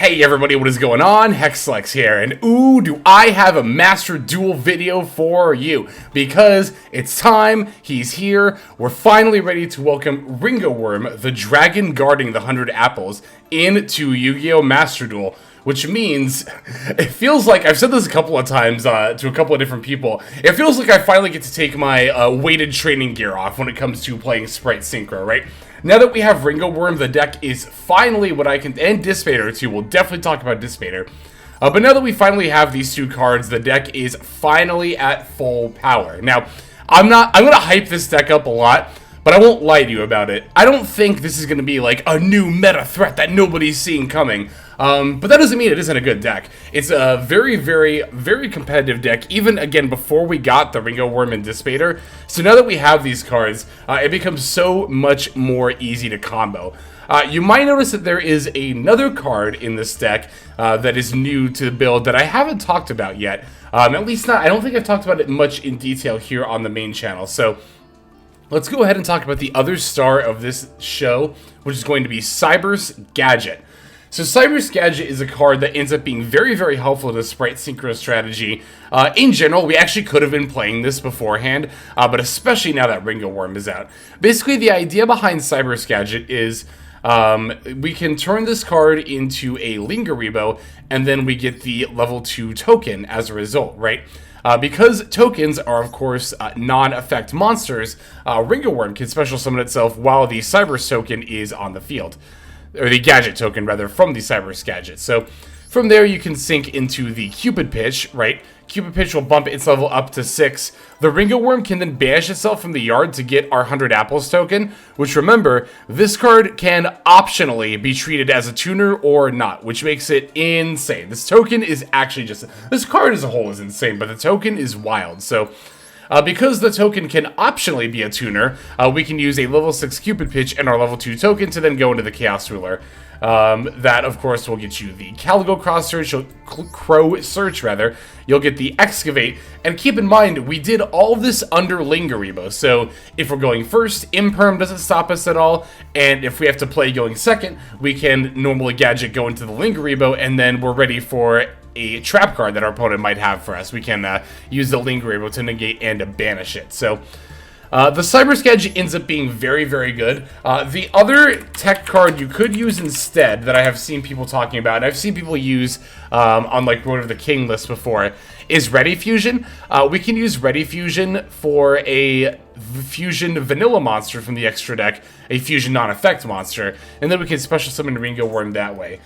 Hey everybody, what is going on? Hexlex here, and ooh, do I have a Master Duel video for you, because it's time, he's here, we're finally ready to welcome Ringowurm, the dragon guarding the 100 apples, into Yu-Gi-Oh! Master Duel, which means, it feels like, I've said this a couple of times to a couple of different people, it feels like I finally get to take my weighted training gear off when it comes to playing Spright Synchro, right? Now that we have Ringowurm, the deck is finally what I can, and Dis Pater too, we'll definitely talk about Dis Pater. But now that we finally have these two cards, the deck is finally at full power. Now, I'm gonna hype this deck up a lot, but I won't lie to you about it. I don't think this is gonna be like a new meta threat that nobody's seeing coming. But that doesn't mean it isn't a good deck. It's a very, very, very competitive deck, even, again, before we got the Ringowurm and Dis Pater. So now that we have these cards, it becomes so much more easy to combo. You might notice that there is another card in this deck that is new to the build that I haven't talked about yet. At least not, I don't think I've talked about it much in detail here on the main channel. So let's go ahead and talk about the other star of this show, which is going to be Cyberse Gadget. So Cyberse Gadget is a card that ends up being very, very helpful to Spright Synchro strategy. In general, we actually could have been playing this beforehand, but especially now that Ringowurm is out. Basically, the idea behind Cyberse Gadget is we can turn this card into a Ringowurm, and then we get the level 2 token as a result, right? Because tokens are, of course, non-effect monsters, Ringowurm can special summon itself while the Cyberse token is on the field. Or the gadget token, rather, from the Cyberse Gadget. So, from there, you can sync into the Cupid Pitch, right? Cupid Pitch will bump its level up to 6. The Ringowurm can then banish itself from the yard to get our 100 Apples token, which, remember, this card can optionally be treated as a tuner or not, which makes it insane. This token is actually just... This card as a whole is insane, but the token is wild, so... because the token can optionally be a tuner, we can use a level 6 Cupid Pitch and our level 2 token to then go into the Chaos Ruler. That, of course, will get you the Caligo Cross Search, Crow Search, rather. You'll get the Excavate, and keep in mind, we did all of this under Ringowurm, so if we're going first, Imperm doesn't stop us at all, and if we have to play going second, we can normally Gadget go into the Ringowurm, and then we're ready for a trap card that our opponent might have for us. We can use the Ringowurm to negate and to banish it. So the Cyberse Gadget ends up being very, very good. The other tech card you could use instead that I have seen people talking about, and I've seen people use on like Road of the King list before, is Ready Fusion. We can use Ready Fusion for a fusion vanilla monster from the extra deck, a fusion non-effect monster, and then we can special summon Ringowurm that way.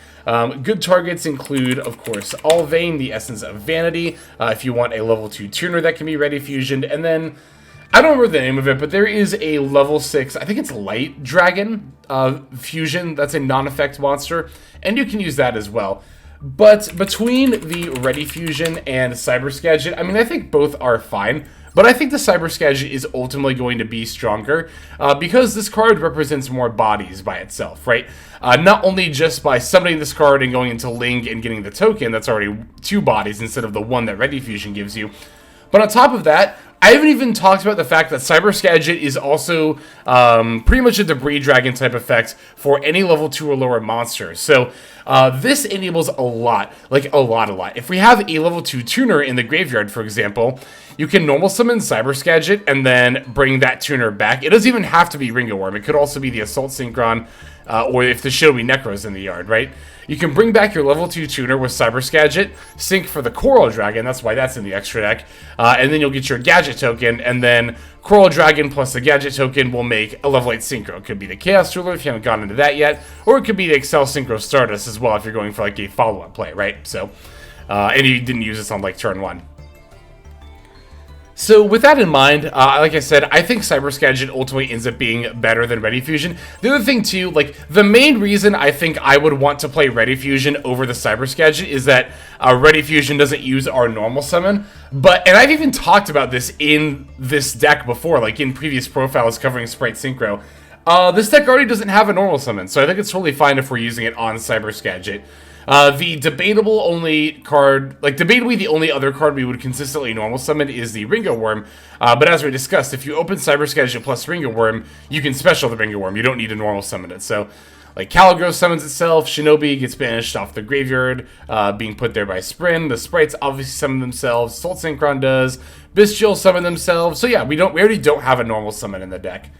Good targets include, of course, Alvain, the Essence of Vanity, if you want a level 2 tuner that can be Ready Fusioned, and then, I don't remember the name of it, but there is a level 6, I think it's Light Dragon fusion, that's a non-effect monster, and you can use that as well. But between the Ready Fusion and Cyberse Gadget, I mean, I think both are fine. But I think the Cyberse Gadget is ultimately going to be stronger because this card represents more bodies by itself, right? Not only just by summoning this card and going into Ling and getting the token, that's already 2 bodies instead of the 1 that Ready Fusion gives you. But on top of that, I haven't even talked about the fact that Cyberse Gadget is also pretty much a Debris Dragon type effect for any level 2 or lower monster. So this enables a lot, like a lot. If we have a level 2 tuner in the graveyard, for example, you can normal summon Cyberse Gadget and then bring that tuner back. It doesn't even have to be Ringowurm. It could also be the Assault Synchron, or if the Shinobi Necro is in the yard, right? You can bring back your level 2 tuner with Cyberse Gadget, sync for the Coral Dragon, that's why that's in the extra deck, and then you'll get your Gadget token, and then Coral Dragon plus the Gadget token will make a level 8 Synchro. It could be the Chaos Ruler if you haven't gotten into that yet, or it could be the Accel Synchro Stardust as well if you're going for like a follow-up play, right? So, and you didn't use this on like turn 1. So with that in mind, like I said, I think Cyberse Gadget ultimately ends up being better than Ready Fusion. The other thing too, like the main reason I think I would want to play Ready Fusion over the Cyberse Gadget is that Ready Fusion doesn't use our normal summon. And I've even talked about this in this deck before, like in previous profiles covering Spright Synchro. This deck already doesn't have a normal summon, so I think it's totally fine if we're using it on Cyberse Gadget. The debatable only card, like debatably the only other card we would consistently normal summon is the Ringowurm. But as we discussed, if you open Cyberse Gadget plus Ringowurm, you can special the Ringowurm. You don't need to normal summon it. So Like Caligo summons itself, Shinobi gets banished off the graveyard, being put there by Sprind. The Sprites obviously summon themselves, Assault Synchron does, Bystial summon themselves. So yeah, we already don't have a normal summon in the deck.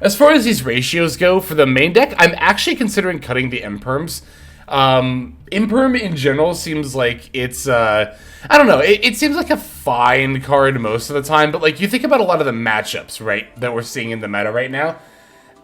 As far as these ratios go, for the main deck, I'm actually considering cutting the Imperms. Imperm in general seems like it's, I don't know, it seems like a fine card most of the time, but like you think about a lot of the matchups, right, that we're seeing in the meta right now.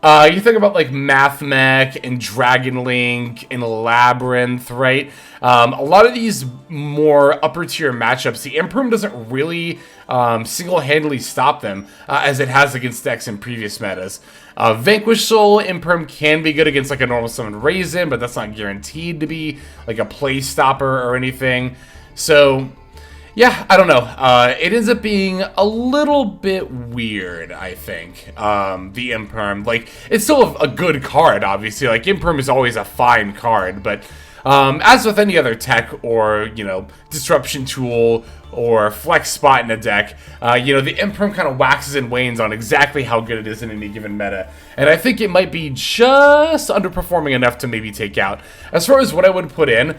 You think about like Math Mech and Dragon Link and Labyrinth, right? A lot of these more upper tier matchups, the Imperm doesn't really single-handedly stop them as it has against decks in previous metas. Vanquish Soul Imperm can be good against like a normal summon Raisin, but that's not guaranteed to be like a play stopper or anything. So yeah, I don't know. It ends up being a little bit weird, I think, the Imperm. Like, it's still a good card, obviously. Like, Imperm is always a fine card, but as with any other tech or, you know, Disruption Tool or Flex Spot in a deck, you know, the Imperm kind of waxes and wanes on exactly how good it is in any given meta. And I think it might be just underperforming enough to maybe take out. As far as what I would put in,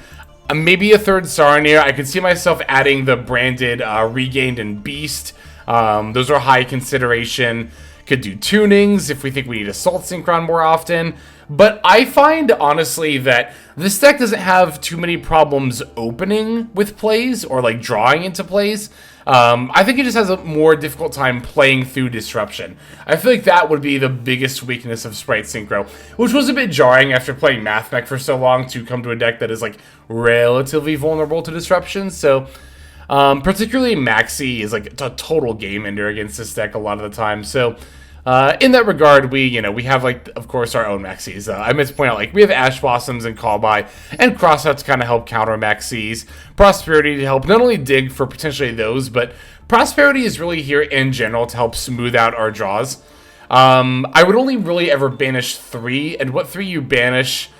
maybe a third Saronir. I could see myself adding the branded Regained and Beast. Those are high consideration. Could do tunings if we think we need Assault Synchron more often. But I find, honestly, that this deck doesn't have too many problems opening with plays or, like, drawing into plays. I think it just has a more difficult time playing through Disruption. I feel like that would be the biggest weakness of Spright Synchro, which was a bit jarring after playing Math Mech for so long to come to a deck that is, like, relatively vulnerable to Disruption. So, particularly Maxx is, like, a total game ender against this deck a lot of the time. So, in that regard, we have, like, of course, our own Maxx. I meant to point out, like, we have Ash Blossoms and Call By, and Crossout to kind of help counter Maxx. Prosperity to help not only dig for potentially those, but Prosperity is really here in general to help smooth out our draws. I would only really ever banish 3, and what 3 you banish,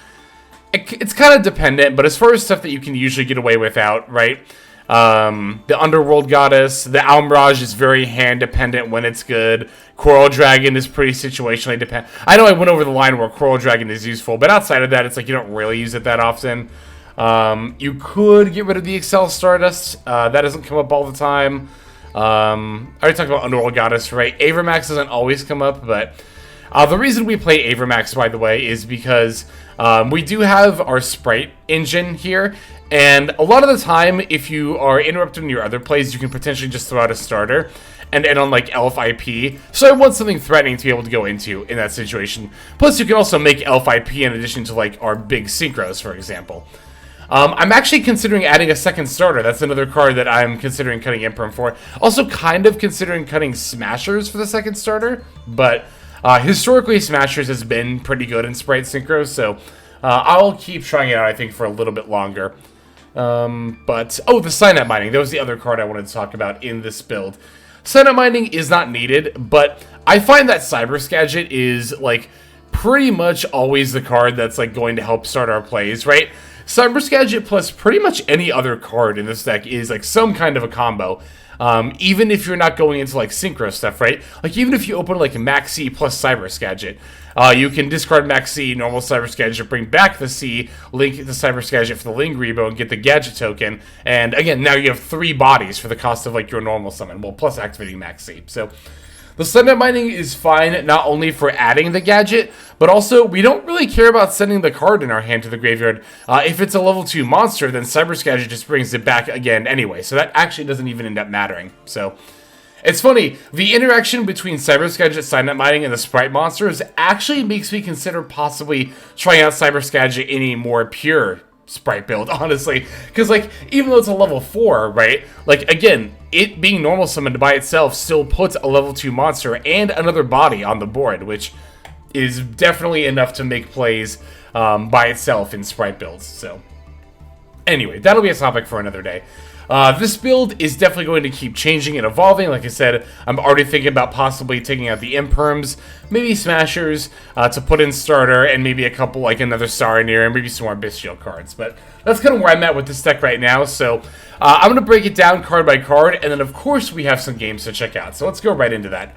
it's kind of dependent, but as far as stuff that you can usually get away without, right? The Underworld Goddess, the Almiraj is very hand dependent when it's good. Coral Dragon is pretty situationally dependent. I know I went over the line where Coral Dragon is useful, but outside of that, it's like you don't really use it that often. You could get rid of the Accel Stardust. That doesn't come up all the time. I already talked about Underworld Goddess, right? Avermax doesn't always come up, but the reason we play Avermax, by the way, is because we do have our Spright engine here. And a lot of the time, if you are interrupted in your other plays, you can potentially just throw out a starter and end on, like, Elf IP. So I want something threatening to be able to go into in that situation. Plus, you can also make Elf IP in addition to, like, our big Synchros, for example. I'm actually considering adding a second starter. That's another card that I'm considering cutting Imperm for. Also kind of considering cutting Smashers for the second starter. But historically, Smashers has been pretty good in Spright Synchro, so I'll keep trying it out, I think, for a little bit longer. The Cynet Mining. That was the other card I wanted to talk about in this build. Cynet Mining is not needed, but I find that Cyberse Gadget is, like, pretty much always the card that's, like, going to help start our plays, right? Cyberse Gadget plus pretty much any other card in this deck is, like, some kind of a combo. Even if you're not going into, like, Synchro stuff, right? Like, even if you open, like, Maxx plus Cyberse Gadget, you can discard Maxx, normal Cyberse Gadget, bring back the C, link the Cyberse Gadget for the Lingreebo, and get the Gadget token. And, again, now you have 3 bodies for the cost of, like, your normal summon. Well, plus activating Maxx. So, the Cynet Mining is fine not only for adding the gadget, but also we don't really care about sending the card in our hand to the graveyard. If it's a level 2 monster, then Cyberse Gadget just brings it back again anyway, so that actually doesn't even end up mattering. So, it's funny, the interaction between Cyberse Gadget, Cynet Mining, and the Spright monsters actually makes me consider possibly trying out Cyberse Gadget in a more pure Spright build, honestly. Because, like, even though it's a level 4, right? Like, again, it being normal summoned by itself still puts a level 2 monster and another body on the board, which is definitely enough to make plays by itself in Spright builds. So, anyway, that'll be a topic for another day. This build is definitely going to keep changing and evolving. Like I said, I'm already thinking about possibly taking out the Imperms, maybe Smashers to put in starter, and maybe a couple, like another Saronir, and maybe some more Bystial cards. But that's kind of where I'm at with this deck right now. So I'm going to break it down card by card, and then of course we have some games to check out. So let's go right into that.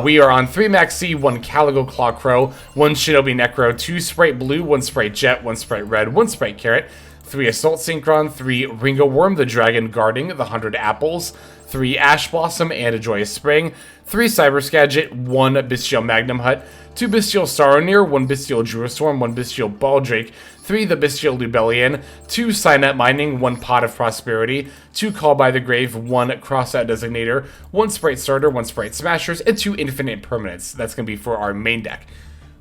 We are on 3 Maxx, 1 Caligo Clawcrow, 1 Shinobi Necro, 2 Spright Blue, 1 Spright Jet, 1 Spright Red, 1 Spright Carrot, 3 Assault Synchron, 3 Ringowurm, the dragon guarding the 100 apples, 3 Ash Blossom and a Joyous Spring, 3 Cyberse Gadget, 1 Bystial Magnamhut, 2 Bystial Saronir, 1 Bystial Druiswarm, 1 Bystial Baldrake, 3 the Bystial Lubellion, 2 Cynet Mining, 1 Pot of Prosperity, 2 Call by the Grave, 1 Crossout Designator, 1 Spright Starter, 1 Spright Smashers, and 2 Infinite Impermanence. That's going to be for our main deck.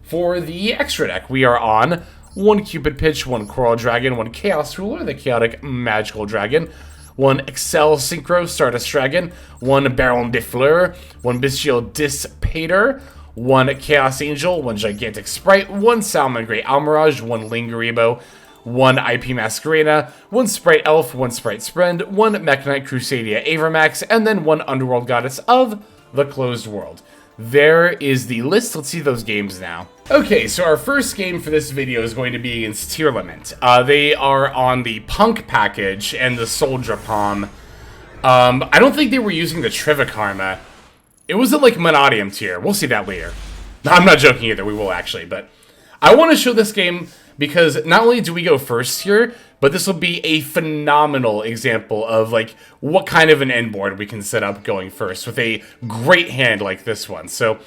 For the extra deck, we are on 1 Cupid Pitch, 1 Coral Dragon, 1 Chaos Ruler, the Chaotic Magical Dragon, 1 Accel Synchro Stardust Dragon, 1 Baronne de Fluer, 1 Bystial Dis Pater, 1 Chaos Angel, 1 Gigantic Spright, 1 Salamngreat Almiraj, 1 Ringowurm, 1 IP Masquerena, 1 Spright Elf, 1 Spright Sprind, 1 Mekk-Knight Crusadia Avermax, and then 1 Underworld Goddess of the Closed World. There is the list. Let's see those games now. Okay, so our first game for this video is going to be against Tearlament. They are on the Punk package and the Soldier Palm. I don't think they were using the Trivikarma. It wasn't like Monodium tier. We'll see that later. No, I'm not joking either. We will actually, but I want to show this game because not only do we go first here, but this will be a phenomenal example of like what kind of an end board we can set up going first with a great hand like this one. So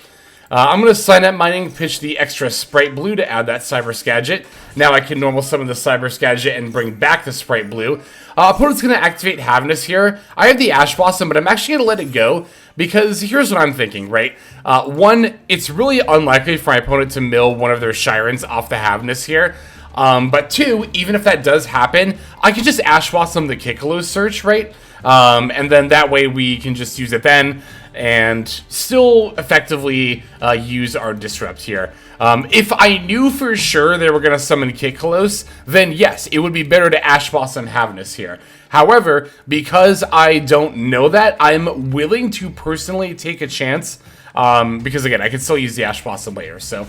I'm going to Cynet Mining, pitch the extra Spright Blue to add that Cyberse Gadget. Now I can normal summon the Cyberse Gadget and bring back the Spright Blue. Opponent's going to activate Havnus here. I have the Ash Blossom, but I'm actually going to let it go because here's what I'm thinking, right? One, it's really unlikely for my opponent to mill one of their Shirens off the Havnus here. But two, even if that does happen, I could just Ash Blossom the Kikalo search, right? And then that way we can just use it then and still effectively use our Disrupt here. If I knew for sure they were going to summon Kikalos, then yes, it would be better to Ash Blossom Havnus here. However, because I don't know that, I'm willing to personally take a chance, because again, I can still use the Ash Blossom later, so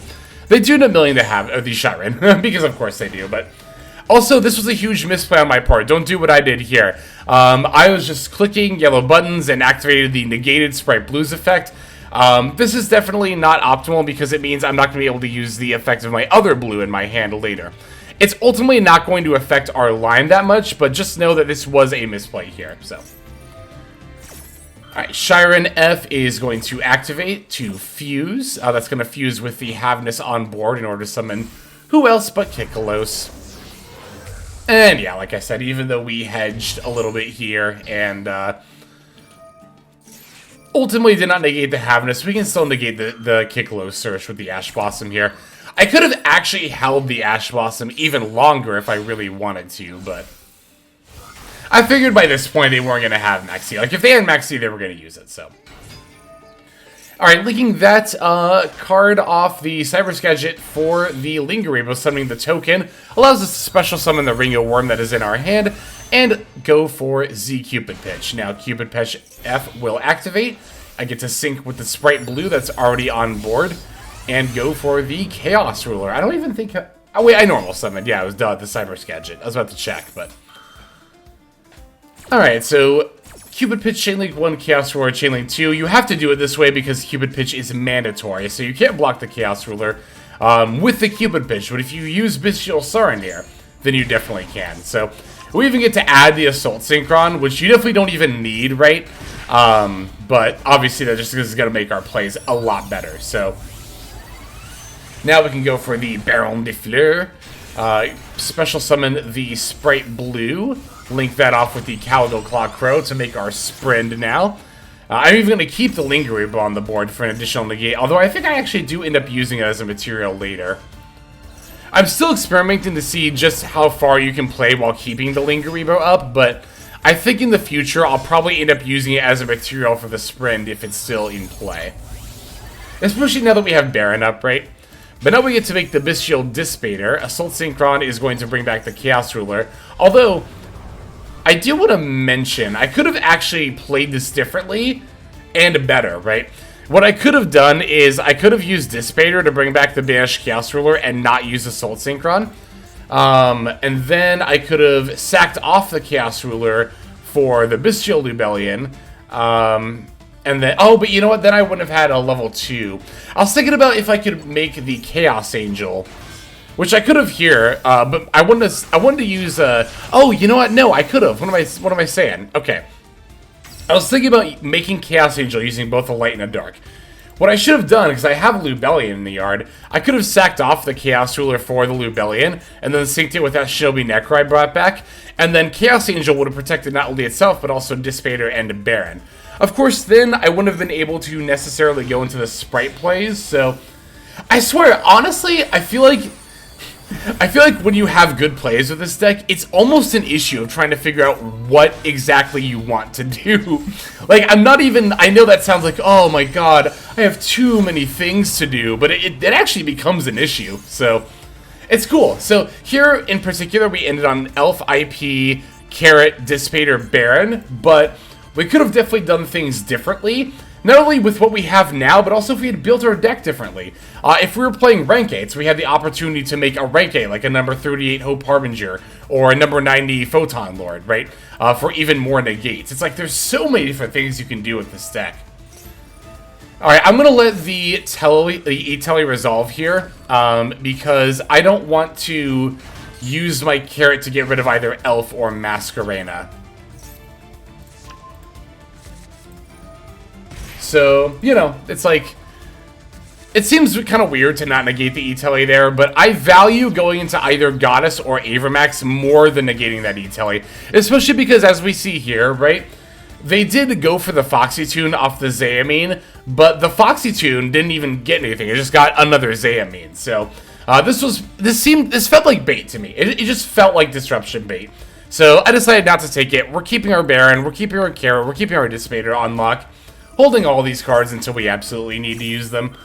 they do end up milling to have the Shiren, because of course they do, but also, this was a huge misplay on my part. Don't do what I did here. I was just clicking yellow buttons and activated the negated Spright Blues effect. This is definitely not optimal because it means I'm not going to be able to use the effect of my other blue in my hand later. It's ultimately not going to affect our line that much, but just know that this was a misplay here. So, alright, Shiren F is going to activate to fuse. That's going to fuse with the Havnus on board in order to summon who else but Kikalos. And yeah, like I said, even though we hedged a little bit here and ultimately did not negate the Havnus, we can still negate the Kikalo search with the Ash Blossom here. I could have actually held the Ash Blossom even longer if I really wanted to, but I figured by this point they weren't going to have Maxx. Like, if they had Maxx, they were going to use it, so. Alright, linking that card off the Cyberse Gadget for the Ringowurm, summoning the token, allows us to special summon the Ringowurm that is in our hand, and go for Z Cupid Pitch. Now, Cupid Pitch F will activate. I get to sync with the Spright Blue that's already on board, and go for the Chaos Ruler. I don't even think... Oh, wait, I normal summoned. Yeah, it was the Cyberse Gadget. I was about to check, but... Alright, so... Cupid Pitch, Chainlink 1, Chaos Ruler, Chainlink 2. You have to do it this way because Cupid Pitch is mandatory, so you can't block the Chaos Ruler with the Cupid Pitch, but if you use Bystial Saronir, then you definitely can. So, we even get to add the Assault Synchron, which you definitely don't even need, right? But obviously that just is going to make our plays a lot better, so... Now we can go for the Baronne de Fluer, special summon the Spright Blue, link that off with the Caligo Clawcrow to make our Sprind now. I'm even going to keep the Ringowurm on the board for an additional negate, although I think I actually do end up using it as a material later. I'm still experimenting to see just how far you can play while keeping the Ringowurm up, but I think in the future I'll probably end up using it as a material for the Sprind if it's still in play. Especially now that we have Baron up, right? But now we get to make the Bystial Dis Pater. Assault Synchron is going to bring back the Chaos Ruler, although... I do want to mention, I could have actually played this differently and better, right? What I could have done is I could have used Dis Pater to bring back the banished Chaos Ruler and not use Assault Synchron. And then I could have sacked off the Chaos Ruler for the Bystial Lubellion. And then, oh, but you know what? Then I wouldn't have had a level 2. I was thinking about if I could make the Chaos Angel, which I could have here, but I wanted to use, oh, you know what? No, I could have. What am I saying? Okay. I was thinking about making Chaos Angel using both a light and a dark. What I should have done, because I have Lubellion in the yard, I could have sacked off the Chaos Ruler for the Lubellion, and then synced it with that Shinobi Necro I brought back, and then Chaos Angel would have protected not only itself, but also Dis Pater and Baronne. Of course, then I wouldn't have been able to necessarily go into the Spright plays, so I swear, honestly, I feel like when you have good plays with this deck, it's almost an issue of trying to figure out what exactly you want to do. Like, I know that sounds like, oh my god, I have too many things to do, but it actually becomes an issue, so it's cool. So here in particular, we ended on Elf, IP, Carrot, Dis Pater, Baronne, but we could have definitely done things differently. Not only with what we have now, but also if we had built our deck differently. If we were playing rank 8s, we had the opportunity to make a rank 8, like a number 38 Hope Harbinger, or a number 90 Photon Lord, right? For even more negates. It's like there's so many different things you can do with this deck. Alright, I'm going to let the E-Telly resolve here, because I don't want to use my Carrot to get rid of either Elf or Masquerena. So, you know, it's like, it seems kind of weird to not negate the E-Telly there, but I value going into either Goddess or Avermax more than negating that E-Telly. Especially because, as we see here, right, they did go for the Foxy Tune off the Xayamine, but the Foxy Tune didn't even get anything, it just got another Xayamine. So, this felt like bait to me. It just felt like disruption bait. So, I decided not to take it. We're keeping our Baronne, we're keeping our Carrot, we're keeping our Dis Pater on lock. Holding all these cards until we absolutely need to use them.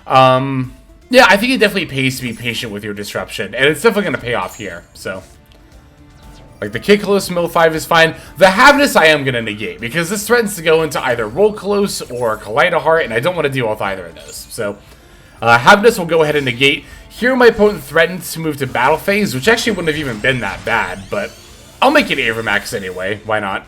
Yeah, I think it definitely pays to be patient with your disruption, and it's definitely going to pay off here, so. Like, the Kikolos Mill 5 is fine. The Havness I am going to negate, because this threatens to go into either Rolkalos or Kaleidoheart, and I don't want to deal with either of those. So, Havness will go ahead and negate. Here my opponent threatens to move to Battle Phase, which actually wouldn't have even been that bad, but I'll make it Avermax anyway, why not?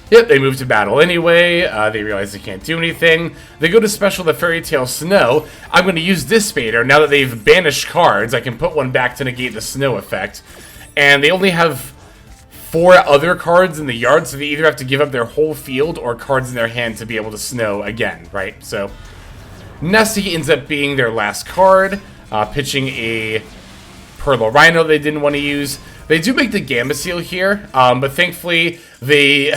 Yep, they move to battle anyway. They realize they can't do anything. They go to special the Fairy Tale Snow. I'm going to use Dis Pater. Now that they've banished cards, I can put one back to negate the snow effect. And they only have 4 other cards in the yard, so they either have to give up their whole field or cards in their hand to be able to snow again, right? So, Nessie ends up being their last card, pitching a Purple Rhino they didn't want to use. They do make the Gamma Seal here, but thankfully they...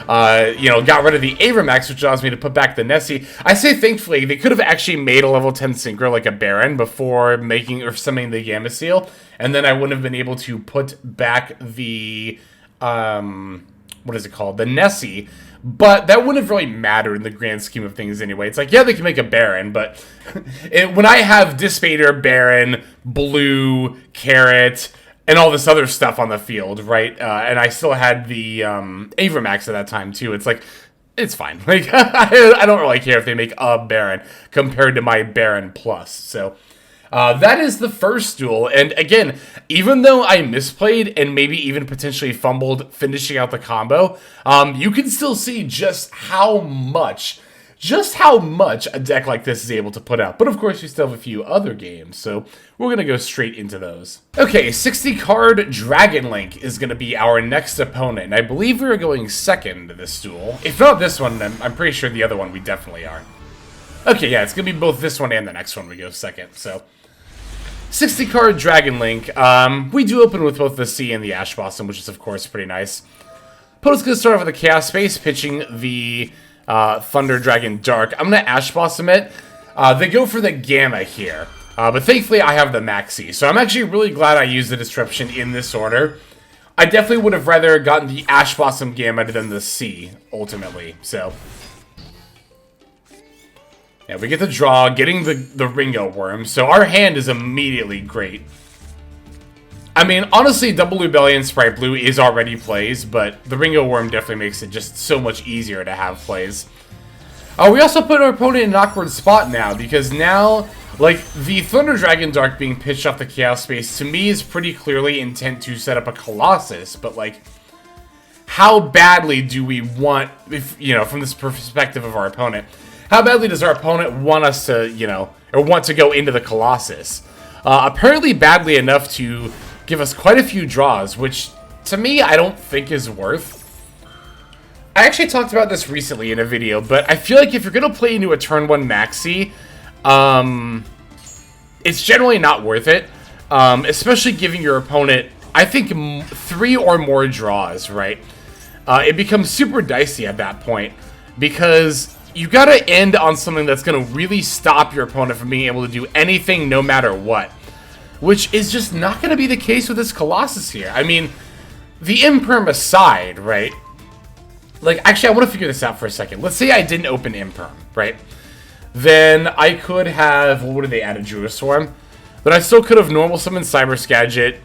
you know, got rid of the Avermax, which allows me to put back the Nessie. I say thankfully, they could have actually made a level 10 Synchro like a Baronne before making or summoning the Gamma Seal, and then I wouldn't have been able to put back the, what is it called? The Nessie, but that wouldn't have really mattered in the grand scheme of things anyway. It's like, yeah, they can make a Baronne, but when I have Dis Pater, Baronne, Blue, Carrot, and all this other stuff on the field, right? And I still had the Avermax at that time, too. It's like, it's fine. Like, I don't really care if they make a Baronne compared to my Baronne Plus. So, that is the first duel. And again, even though I misplayed and maybe even potentially fumbled finishing out the combo, you can still see just how much a deck like this is able to put out. But of course, we still have a few other games, so we're going to go straight into those. Okay, 60-card Dragon Link is going to be our next opponent, and I believe we are going second to this duel. If not this one, then I'm pretty sure the other one we definitely are. Okay, yeah, it's going to be both this one and the next one we go second, so... 60-card Dragon Link. We do open with both the Sea and the Ash Blossom, which is, of course, pretty nice. Opponent's going to start off with the Chaos Space, pitching the... Thunder Dragon Dark. I'm going to Ash Blossom it. They go for the Gamma here. But thankfully I have the Maxi. So I'm actually really glad I used the Disruption in this order. I definitely would have rather gotten the Ash Blossom Gamma than the C, ultimately. So, yeah, we get the draw, getting the Ringowurm. So our hand is immediately great. I mean, honestly, double Lubellion Spright Blue is already plays, but the Ringowurm definitely makes it just so much easier to have plays. We also put our opponent in an awkward spot now, because now, like, the Thunder Dragon Dark being pitched off the Chaos Space, to me, is pretty clearly intent to set up a Colossus, but, like, how badly do we want, if you know, from this perspective of our opponent, how badly does our opponent want us to, you know, or want to go into the Colossus? Apparently badly enough to give us quite a few draws, which to me I don't think is worth. I actually talked about this recently in a video, but I feel like if you're going to play into a turn 1 Maxi, it's generally not worth it, especially giving your opponent, I think, 3 or more draws, right? It becomes super dicey at that point, because you got to end on something that's going to really stop your opponent from being able to do anything no matter what, which is just not going to be the case with this Colossus here. I mean, the Imperm aside, right? Like, actually, I want to figure this out for a second. Let's say I didn't open Imperm, right? Then I could have, what did they add, a Druiswarm? But I still could have normal summoned Cyberse Gadget,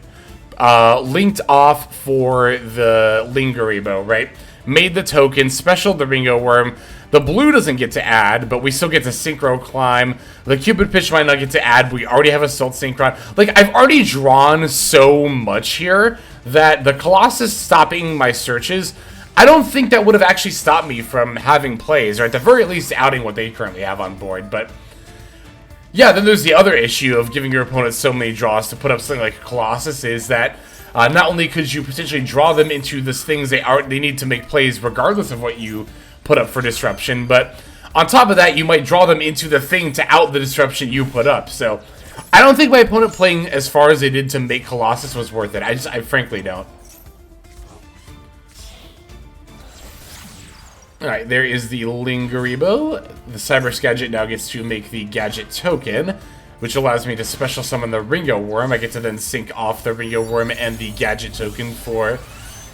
linked off for the Ringowurm, right? Made the token, special the Ringowurm. The blue doesn't get to add, but we still get to Synchro climb. The Cupid Pitch might not get to add. We already have Assault Synchron. Like, I've already drawn so much here that the Colossus stopping my searches, I don't think that would have actually stopped me from having plays, or at the very least outing what they currently have on board. But yeah, then there's the other issue of giving your opponent so many draws to put up something like a Colossus, is that not only could you potentially draw them into the things they need to make plays regardless of what you put up for disruption, but on top of that, you might draw them into the thing to out the disruption you put up. So I don't think my opponent playing as far as they did to make Colossus was worth it. I frankly don't. Alright, there is the Ringowurm. The Cyberse Gadget now gets to make the Gadget token, which allows me to special summon the Ringowurm. I get to then sync off the Ringowurm and the Gadget token for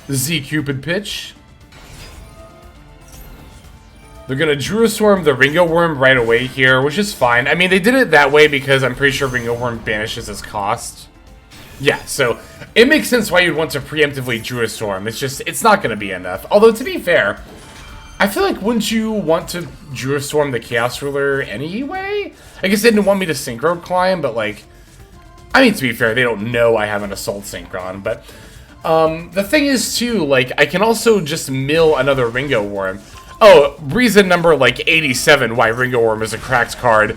the Cupid Pitch. They're going to Druiswarm the Ringowurm right away here, which is fine. I mean, they did it that way because I'm pretty sure Ringowurm banishes its cost. Yeah, so it makes sense why you'd want to preemptively Druiswarm. It's just, it's not going to be enough. Although, to be fair, I feel like, wouldn't you want to Druiswarm the Chaos Ruler anyway? I guess they didn't want me to Synchro climb, but, like, I mean, to be fair, they don't know I have an Assault Synchron, but the thing is, too, like, I can also just mill another Ringowurm. Oh, reason number, like, 87 why Ringowurm is a cracked card.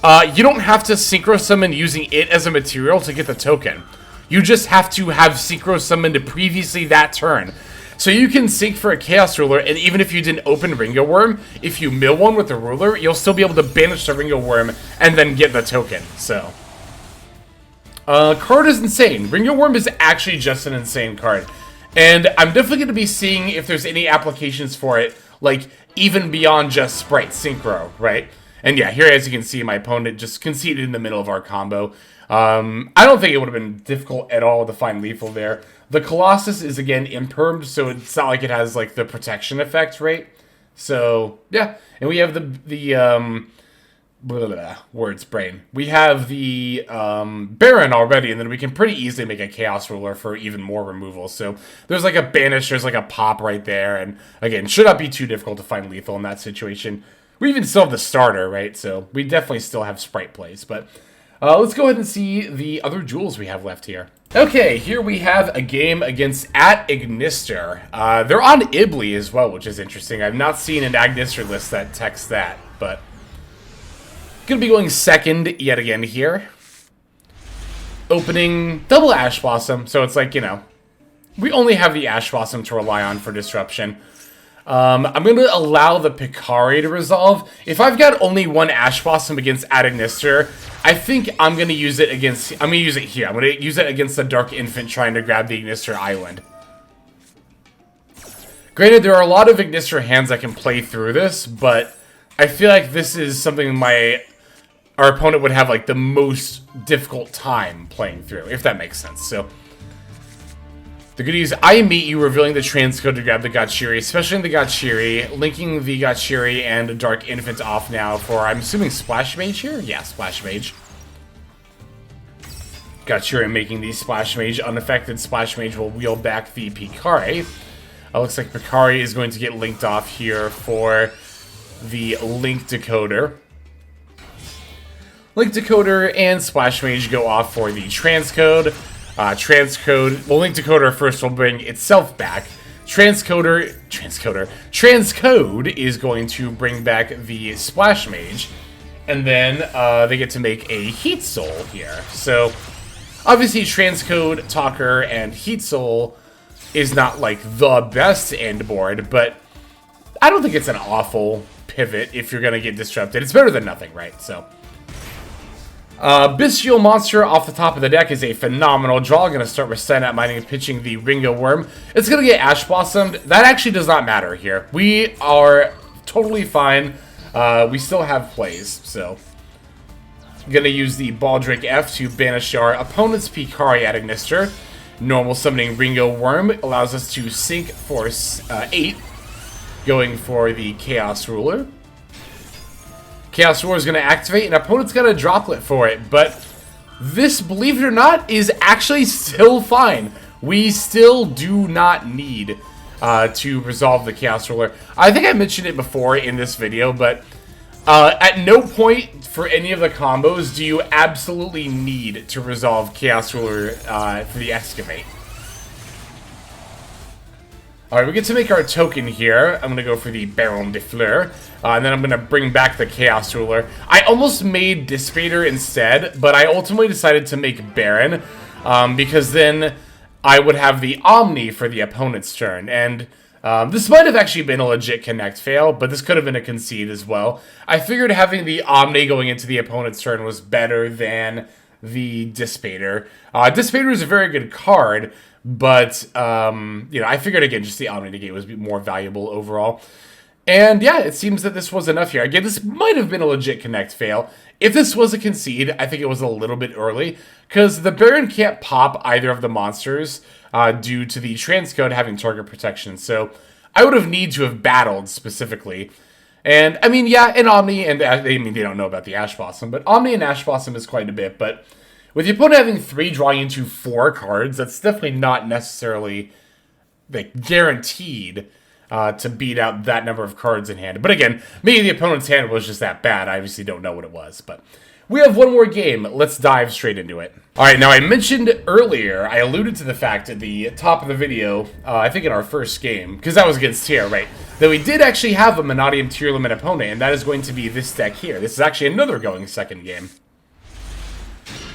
You don't have to Synchro Summon using it as a material to get the token. You just have to have Synchro Summoned previously that turn. So you can sync for a Chaos Ruler, and even if you didn't open Ringowurm, if you mill one with the Ruler, you'll still be able to banish the Ringowurm and then get the token, so. Card is insane. Ringowurm is actually just an insane card. And I'm definitely going to be seeing if there's any applications for it, like, even beyond just Spright Synchro, right? And yeah, here, as you can see, my opponent just conceded in the middle of our combo. I don't think it would have been difficult at all to find lethal there. The Colossus is, again, impermed, so it's not like it has, like, the protection effect, right? So, yeah. And we have the words brain. We have the Baronne already, and then we can pretty easily make a Chaos Ruler for even more removal. So there's like a banish, there's like a pop right there, and again, should not be too difficult to find lethal in that situation. We even still have the starter, right? So we definitely still have Spright plays, but let's go ahead and see the other jewels we have left here. Okay, here we have a game against @Ignister. They're on Ibly as well, which is interesting. I've not seen an Ignister list that texts that, but gonna be going second yet again here. Opening double Ash Blossom, so it's like, you know, we only have the Ash Blossom to rely on for disruption. I'm going to allow the Picari to resolve. If I've got only one Ash Blossom against @Ignister, I think I'm going to use it against, I'm going to use it here. I'm going to use it against the Dark Infant trying to grab the Ignister Island. Granted, there are a lot of Ignister hands that can play through this, but I feel like this is something our opponent would have, like, the most difficult time playing through, if that makes sense. So they're going to use I Meet You, revealing the transcode to grab the Gachiri, especially in the Gachiri, linking the Gachiri and Dark Infant off now for, I'm assuming, Splash Mage here? Yeah, Splash Mage. Gachiri making the Splash Mage unaffected. Splash Mage will wheel back the Picari. Looks like Picari is going to get linked off here for the Link Decoder. Link Decoder and Splash Mage go off for the transcode. Transcode, well, Link Decoder first will bring itself back. Transcode is going to bring back the Splash Mage, and then they get to make a Heat Soul here. So, obviously, Transcode, Talker, and Heat Soul is not, like, the best end board, but I don't think it's an awful pivot if you're going to get disrupted. It's better than nothing, right? So, Bystial Monster off the top of the deck is a phenomenal draw. Going to start with Cynet Mining and pitching the Ringowurm. It's going to get Ash Blossomed. That actually does not matter here. We are totally fine. We still have plays, so gonna use the Baldrake F to banish our opponent's Picari at Ignister. Normal summoning Ringowurm allows us to sync for 8, going for the Chaos Ruler. Chaos Ruler is gonna activate, and opponent's got a droplet for it, but this, believe it or not, is actually still fine. We still do not need to resolve the Chaos Ruler. I think I mentioned it before in this video, but at no point for any of the combos do you absolutely need to resolve Chaos Ruler for the Excavate. Alright, we get to make our token here. I'm going to go for the Baronne de Fluer, and then I'm going to bring back the Chaos Ruler. I almost made Dis Pater instead, but I ultimately decided to make Baron, because then I would have the Omni for the opponent's turn, and this might have actually been a legit connect fail, but this could have been a concede as well. I figured having the Omni going into the opponent's turn was better than the Dis Pater. Dis Pater is a very good card, but, you know, I figured, again, just the Omni negate was more valuable overall. And, yeah, it seems that this was enough here. Again, this might have been a legit connect fail. If this was a concede, I think it was a little bit early, because the Baron can't pop either of the monsters due to the transcode having target protection. So I would have need to have battled specifically. And, I mean, yeah, and Omni, and I mean, they don't know about the Ash Blossom, but Omni and Ash Blossom is quite a bit. But with the opponent having 3 drawing into 4 cards, that's definitely not necessarily, like, guaranteed to beat out that number of cards in hand. But again, maybe the opponent's hand was just that bad. I obviously don't know what it was, but we have one more game. Let's dive straight into it. All right, now I mentioned earlier, I alluded to the fact at the top of the video, I think in our first game, because that was against Tier, right, that we did actually have a Monadium Tier Limit opponent, and that is going to be this deck here. This is actually another going second game.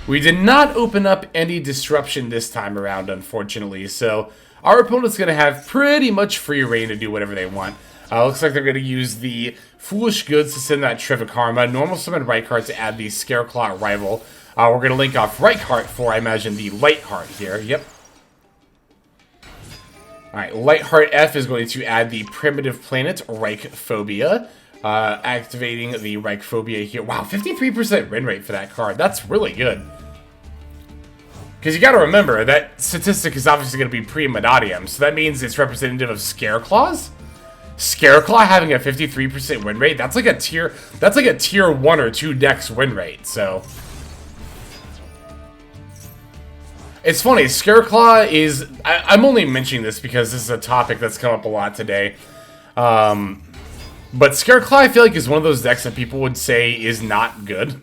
We did not open up any disruption this time around, unfortunately, so our opponent's going to have pretty much free reign to do whatever they want. Looks like they're going to use the Foolish Goods to send that Trivikarma, normal summon Reichheart to add the Scareclaw Rival. We're going to link off Reichheart for, I imagine, the Lightheart here. Yep. Alright, Lightheart F is going to add the Primitive Planet Reichphobia, activating the Reichphobia here. Wow, 53% win rate for that card. That's really good. Because you got to remember, that statistic is obviously going to be pre-Monadium, so that means it's representative of Scareclaws? Scareclaw having a 53% win rate, that's like a tier 1 or 2 decks win rate, so it's funny, Scareclaw is, I'm only mentioning this because this is a topic that's come up a lot today, but Scareclaw I feel like is one of those decks that people would say is not good.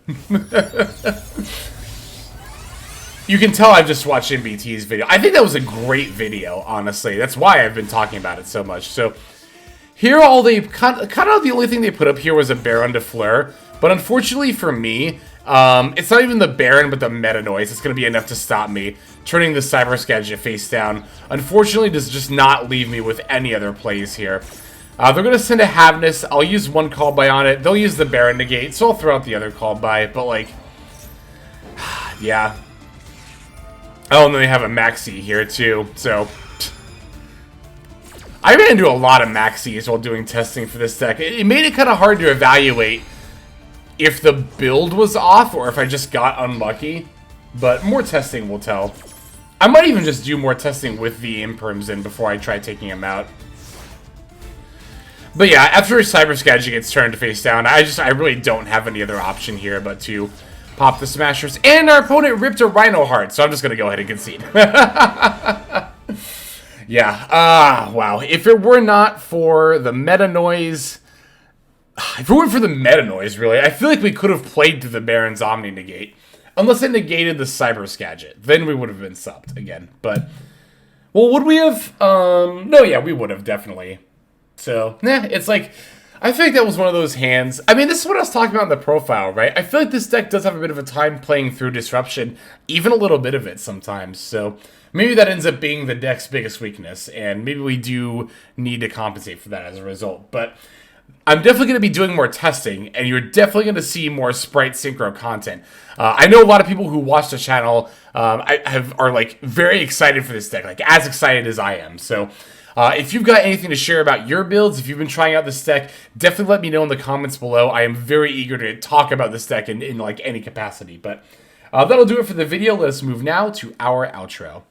You can tell I've just watched MBT's video. I think that was a great video, honestly. That's why I've been talking about it so much. So here, all they kind of the only thing they put up here was a Baronne de Fluer, but unfortunately for me, it's not even the Baron, but the Meta Noise. It's going to be enough to stop me turning the Cyberse Gadget face down. Unfortunately, does just not leave me with any other plays here. They're going to send a Havness. I'll use one call by on it. They'll use the Baron negate, so I'll throw out the other call by. But like, yeah. Oh, and then they have a Maxi here too. So I ran into a lot of Maxis while doing testing for this deck. It made it kind of hard to evaluate if the build was off or if I just got unlucky. But more testing will tell. I might even just do more testing with the Imperms in before I try taking them out. But yeah, after Cyberse Gadget gets turned face down, I really don't have any other option here but to pop the Smashers. And our opponent ripped a Rhino Heart, so I'm just going to go ahead and concede. Yeah, wow. If it were not for the Meta Noise, if it weren't for the Meta Noise, really, I feel like we could have played through the Baron's Omni Negate. Unless it negated the Cyberse Gadget. Then we would have been subbed again. But Well, would we have? No, yeah, we would have, definitely. So, it's like, I feel like that was one of those hands. I mean, this is what I was talking about in the profile, right? I feel like this deck does have a bit of a time playing through Disruption, even a little bit of it sometimes. So, maybe that ends up being the deck's biggest weakness, and maybe we do need to compensate for that as a result. But I'm definitely going to be doing more testing, and you're definitely going to see more Spright Synchro content. I know a lot of people who watch the channel are like very excited for this deck, like as excited as I am. So if you've got anything to share about your builds, if you've been trying out this deck, definitely let me know in the comments below. I am very eager to talk about this deck in like any capacity. But that'll do it for the video. Let us move now to our outro.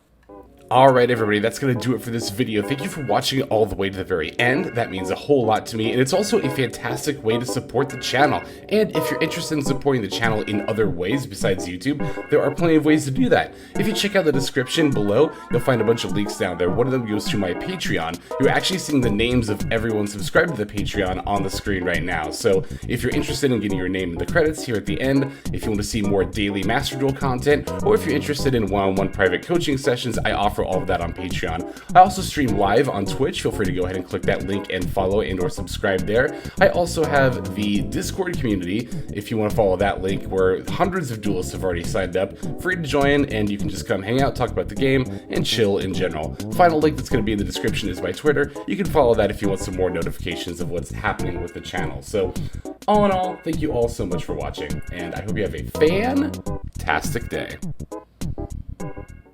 Alright everybody, that's going to do it for this video. Thank you for watching it all the way to the very end. That means a whole lot to me, and it's also a fantastic way to support the channel. And if you're interested in supporting the channel in other ways besides YouTube, there are plenty of ways to do that. If you check out the description below, you'll find a bunch of links down there. One of them goes to my Patreon. You're actually seeing the names of everyone subscribed to the Patreon on the screen right now. So if you're interested in getting your name in the credits here at the end, if you want to see more daily Master Duel content, or if you're interested in one-on-one private coaching sessions, I offer all of that on Patreon. I also stream live on Twitch. Feel free to go ahead and click that link and follow and or subscribe there. I also have the Discord community, if you want to follow that link, where hundreds of duelists have already signed up. Free to join, and you can just come hang out, talk about the game, and chill in general. Final link that's going to be in the description is my Twitter. You can follow that if you want some more notifications of what's happening with the channel. So, all in all, thank you all so much for watching, and I hope you have a fantastic day.